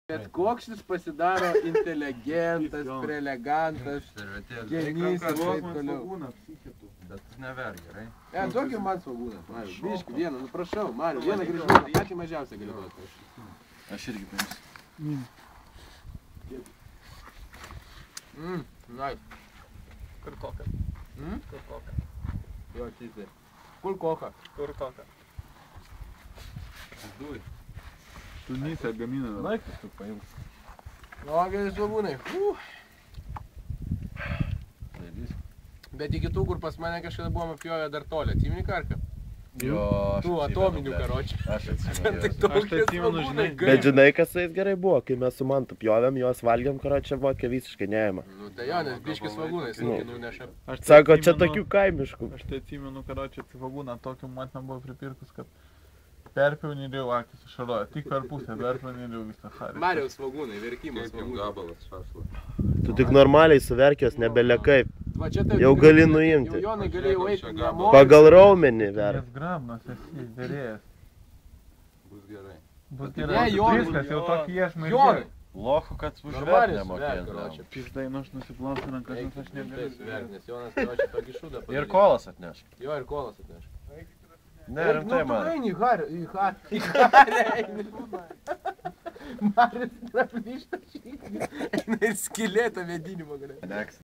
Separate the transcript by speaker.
Speaker 1: Bet kokšnis pasidaro inteligentas, prelegantas, genys ir taip toliau.
Speaker 2: Bet neverk, gerai?
Speaker 1: Duok ir man svagūną, Mariu. Biški, vieną, nu prašau, Mariu, vieną grįžimą, patį mažiausią gali duoti.
Speaker 2: Aš irgi paimsiu.
Speaker 1: Nice.
Speaker 3: Kur koka? Kur koka?
Speaker 1: Jo, teisai. Kur koka?
Speaker 3: Kur koka?
Speaker 2: Duj.
Speaker 4: Tunise gamina.
Speaker 2: Naik, tu paimsi.
Speaker 1: O, gerai svagūnai. Bet iki tų, kur pas mane kažkada buvom apjovę dar toli, atsimeni karką?
Speaker 2: Jo, aš
Speaker 1: Tų atominių karočių.
Speaker 2: Aš atsimenu.
Speaker 4: žinai.
Speaker 5: Bet žinai, kas su jais gerai buvo, kai mes su Mantu pjovėm, juos valgiam, karočią vodkę visiškai neėmė.
Speaker 1: Nu tai jo, nes biškis svagūnais nuneša.
Speaker 5: Sako, čia tokių kaimiškų.
Speaker 4: Aš tai atsimenu, karočią svagūną tokiu matmę buvo pripirkus, kad perpiauni ir jau akis išaroja. Tik per pusę perpiauni ir jau visą harį.
Speaker 1: Mariaus svagūnai, verkimas svagūnai.
Speaker 2: Gabalas šašlo.
Speaker 5: Tu tik normaliai suverkęs, nebelekaip.
Speaker 1: Va čia taip.
Speaker 5: Jau gali nuimti.
Speaker 1: Jau Jonai galėjau eiti namo.
Speaker 5: Pagal raumenį verk.
Speaker 4: Nes grabnas esi vėrėjas.
Speaker 2: Bus gerai.
Speaker 4: Bus
Speaker 1: Ne,
Speaker 4: gerai.
Speaker 1: Jonai.
Speaker 4: Viskas, jau tokį iešmą ir
Speaker 1: Jonai.
Speaker 2: Lochu, kad užverk
Speaker 1: Normaliai
Speaker 2: nemokėt.
Speaker 1: suverk, karočią.
Speaker 4: Piždai, nu aš nusiplausiu rankas, nes aš negaliu.
Speaker 1: Nes Jonas karočią tokį šūdą padarė.
Speaker 2: Ir kolas atneš.
Speaker 1: Jo, ir kolas atneš.
Speaker 2: Ne, rimtai man.
Speaker 1: Nu, tu eini į harį. Maris praplyšta šį. Eina ir skylėtą vėdinimą galė.
Speaker 2: Neks.